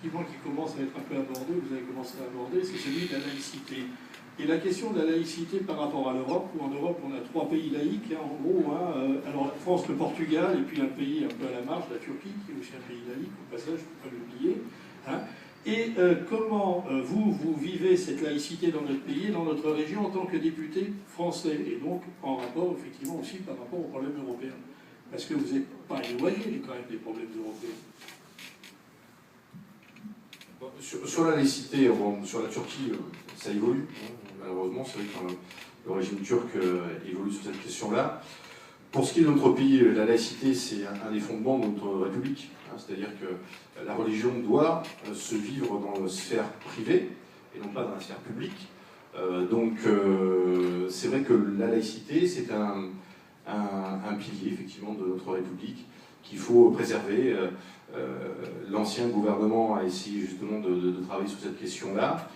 Qui commence à être un peu abordé, vous avez commencé à aborder, c'est celui de la laïcité. Et la question de la laïcité par rapport à l'Europe, où en Europe on a 3 pays laïques, hein, en gros, alors la France, le Portugal, et puis un pays un peu à la marge, la Turquie, qui est aussi un pays laïque, au passage, il ne faut pas l'oublier. Hein. Et comment vous vivez cette laïcité dans notre pays, dans notre région, en tant que député français, et donc en rapport, effectivement, aussi par rapport aux problèmes européens. Parce que vous n'êtes pas éloigné quand même des problèmes européens. Sur la laïcité, sur la Turquie, ça évolue. Malheureusement, c'est vrai que le régime turc évolue sur cette question-là. Pour ce qui est de notre pays, la laïcité, c'est un des fondements de notre République. C'est-à-dire que la religion doit se vivre dans la sphère privée et non pas dans la sphère publique. Donc, c'est vrai que la laïcité, c'est un pilier, effectivement, de notre République qu'il faut préserver. L'ancien gouvernement a essayé justement de travailler sur cette question-là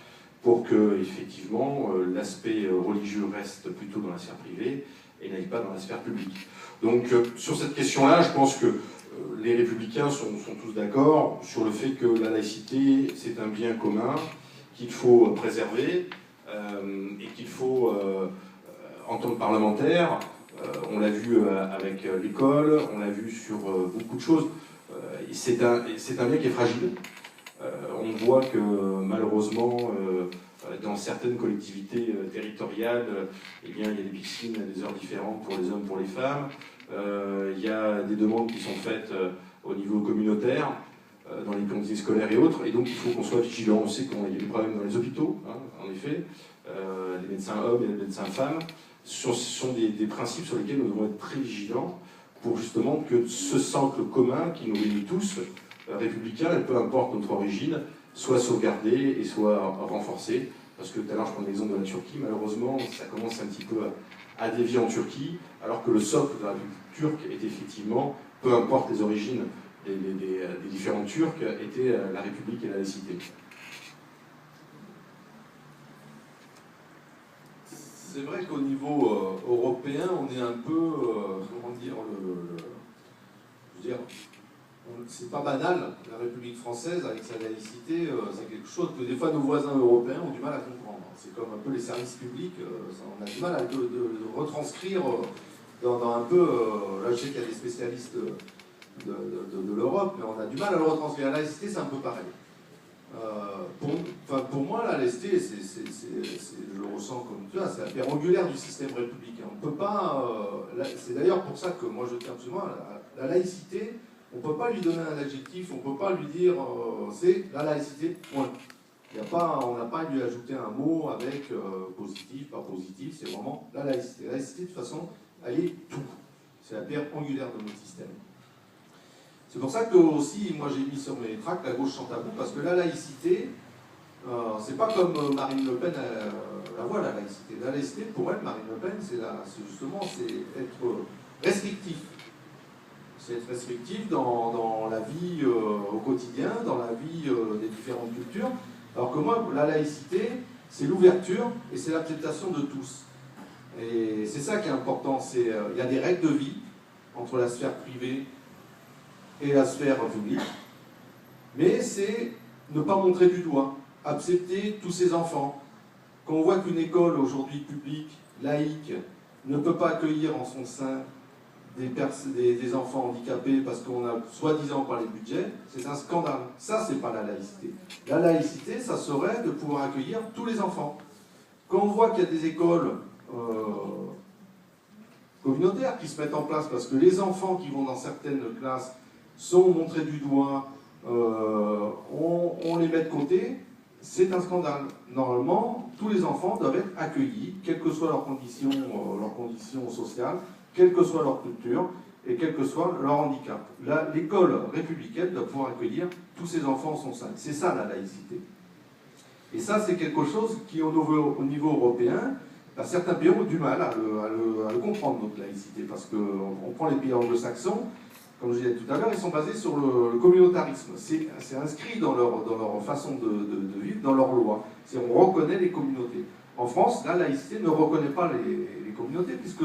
pour que, effectivement, l'aspect religieux reste plutôt dans la sphère privée et n'aille pas dans la sphère publique. Donc, sur cette question-là, je pense que les républicains sont tous d'accord sur le fait que la laïcité, c'est un bien commun qu'il faut préserver et qu'il faut, en tant que parlementaire, on l'a vu avec l'école, on l'a vu sur beaucoup de choses, c'est un bien qui est fragile. On voit que malheureusement, dans certaines collectivités territoriales, eh bien, il y a des piscines à des heures différentes pour les hommes, pour les femmes. Il y a des demandes qui sont faites au niveau communautaire, dans les cantines scolaires et autres, et donc il faut qu'on soit vigilant. On sait qu'il y a des problèmes dans les hôpitaux, hein, en effet, les médecins hommes et les médecins femmes. Ce sont des principes sur lesquels nous devons être très vigilants pour justement que ce socle commun qui nous réunit tous, républicains, et peu importe notre origine, soit sauvegardé et soit renforcé. Parce que tout à l'heure, je prends l'exemple de la Turquie, malheureusement, ça commence un petit peu à dévier en Turquie, alors que le socle de la République turque est effectivement, peu importe les origines des différents Turcs, était la République et la laïcité. C'est vrai qu'au niveau européen, on est un peu, comment dire, je veux dire, c'est pas banal, la République française avec sa laïcité, c'est quelque chose que des fois nos voisins européens ont du mal à comprendre. C'est comme un peu les services publics, on a du mal à de retranscrire dans un peu, là je sais qu'il y a des spécialistes de l'Europe, mais on a du mal à le retranscrire. La laïcité, c'est un peu pareil. Pour moi, la laïcité, je le ressens comme ça, c'est la pierre angulaire du système républicain. On peut pas. C'est d'ailleurs pour ça que moi je tiens absolument la laïcité. On ne peut pas lui donner un adjectif, on ne peut pas lui dire c'est la laïcité, point. On n'a pas à lui ajouter un mot avec positif, pas positif, c'est vraiment la laïcité. La laïcité, de toute façon, elle est tout. C'est la pierre angulaire de notre système. C'est pour ça que aussi, moi j'ai mis sur mes tracts la gauche chante à bout, parce que la laïcité, c'est pas comme Marine Le Pen la voit, la laïcité. La laïcité, pour elle, Marine Le Pen, c'est justement être restrictif. C'est être restrictif dans la vie au quotidien, dans la vie des différentes cultures. Alors que moi, la laïcité, c'est l'ouverture et c'est l'acceptation de tous. Et c'est ça qui est important. Il y a des règles de vie entre la sphère privée et la sphère publique. Mais c'est ne pas montrer du doigt, accepter tous ces enfants. Quand on voit qu'une école aujourd'hui publique, laïque, ne peut pas accueillir en son sein des enfants handicapés parce qu'on a soi-disant pas les budgets, c'est un scandale. Ça, c'est pas la laïcité. La laïcité, ça serait de pouvoir accueillir tous les enfants. Quand on voit qu'il y a des écoles communautaires qui se mettent en place parce que les enfants qui vont dans certaines classes sont montrés du doigt, on les met de côté, c'est un scandale. Normalement, tous les enfants doivent être accueillis, quelles que soient leurs conditions sociales, quelle que soit leur culture et quel que soit leur handicap. L'école républicaine doit pouvoir accueillir tous ces enfants en son sein. C'est ça la laïcité. Et ça, c'est quelque chose qui, au niveau européen, certains pays ont du mal à le comprendre, notre laïcité, parce qu'on prend les pays anglo-saxons, comme je disais tout à l'heure, ils sont basés sur le communautarisme. C'est inscrit dans leur façon de vivre, dans leur loi. On reconnaît les communautés. En France, la laïcité ne reconnaît pas les communautés, puisque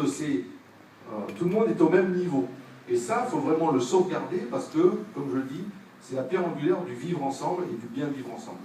tout le monde est au même niveau. Et ça, il faut vraiment le sauvegarder, parce que, comme je le dis, C'est la pierre angulaire du vivre ensemble et du bien vivre ensemble.